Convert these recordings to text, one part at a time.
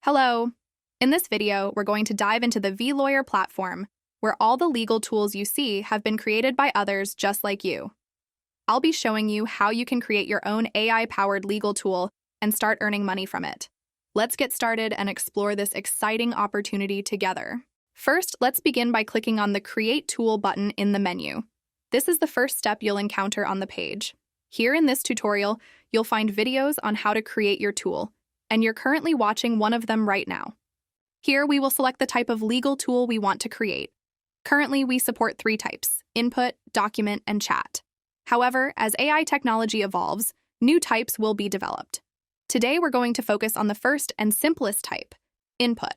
Hello! In this video, we're going to dive into the vLawyer platform, where all the legal tools you see have been created by others just like you. I'll be showing you how you can create your own AI-powered legal tool and start earning money from it. Let's get started and explore this exciting opportunity together. First, let's begin by clicking on the Create Tool button in the menu. This is the first step you'll encounter on the page. Here in this tutorial, you'll find videos on how to create your tool, and you're currently watching one of them right now. Here, we will select the type of legal tool we want to create. Currently, we support 3 types: input, document, and chat. However, as AI technology evolves, new types will be developed. Today, we're going to focus on the first and simplest type, input.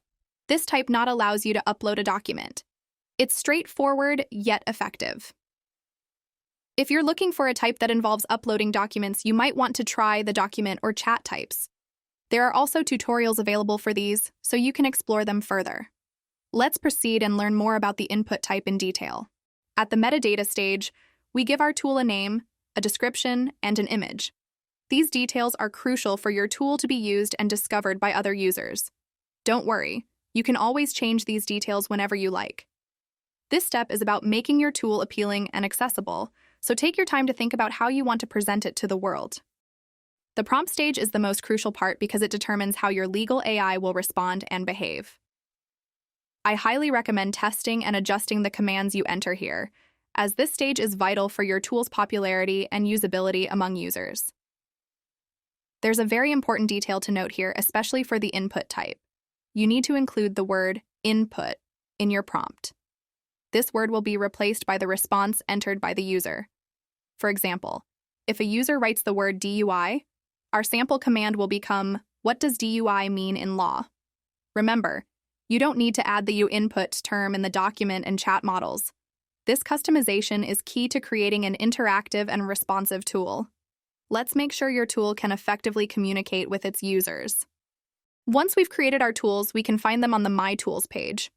This type not allows you to upload a document. It's straightforward, yet effective. If you're looking for a type that involves uploading documents, you might want to try the document or chat types. There are also tutorials available for these, so you can explore them further. Let's proceed and learn more about the input type in detail. At the metadata stage, we give our tool a name, a description, and an image. These details are crucial for your tool to be used and discovered by other users. Don't worry, you can always change these details whenever you like. This step is about making your tool appealing and accessible, so take your time to think about how you want to present it to the world. The prompt stage is the most crucial part because it determines how your legal AI will respond and behave. I highly recommend testing and adjusting the commands you enter here, as this stage is vital for your tool's popularity and usability among users. There's a very important detail to note here, especially for the input type. You need to include the word input in your prompt. This word will be replaced by the response entered by the user. For example, if a user writes the word DUI, our sample command will become, "What does DUI mean in law?" Remember, you don't need to add the input term in the document and chat models. This customization is key to creating an interactive and responsive tool. Let's make sure your tool can effectively communicate with its users. Once we've created our tools, we can find them on the My Tools page.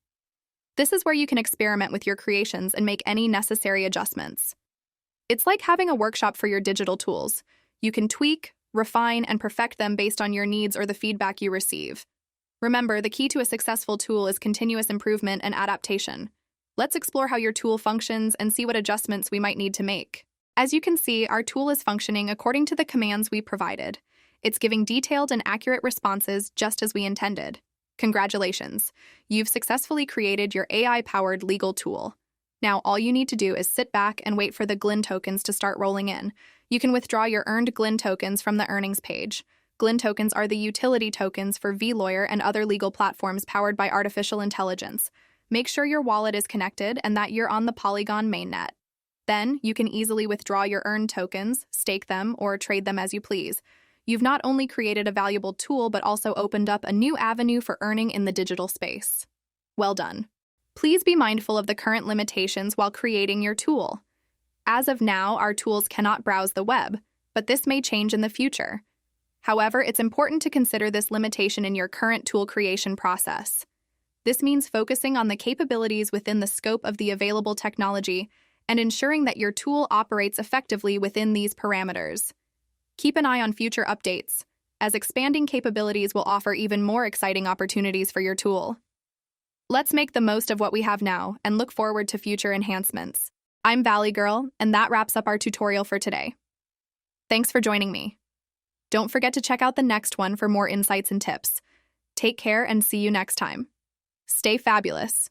This is where you can experiment with your creations and make any necessary adjustments. It's like having a workshop for your digital tools. You can tweak, refine, and perfect them based on your needs or the feedback you receive. Remember, the key to a successful tool is continuous improvement and adaptation. Let's explore how your tool functions and see what adjustments we might need to make. As you can see, our tool is functioning according to the commands we provided. It's giving detailed and accurate responses just as we intended. Congratulations! You've successfully created your AI-powered legal tool. Now, all you need to do is sit back and wait for the GLIN tokens to start rolling in. You can withdraw your earned GLIN tokens from the earnings page. GLIN tokens are the utility tokens for vLawyer and other legal platforms powered by artificial intelligence. Make sure your wallet is connected and that you're on the Polygon mainnet. Then, you can easily withdraw your earned tokens, stake them, or trade them as you please. You've not only created a valuable tool, but also opened up a new avenue for earning in the digital space. Well done. Please be mindful of the current limitations while creating your tool. As of now, our tools cannot browse the web, but this may change in the future. However, it's important to consider this limitation in your current tool creation process. This means focusing on the capabilities within the scope of the available technology and ensuring that your tool operates effectively within these parameters. Keep an eye on future updates, as expanding capabilities will offer even more exciting opportunities for your tool. Let's make the most of what we have now and look forward to future enhancements. I'm Valley Girl, and that wraps up our tutorial for today. Thanks for joining me. Don't forget to check out the next one for more insights and tips. Take care and see you next time. Stay fabulous.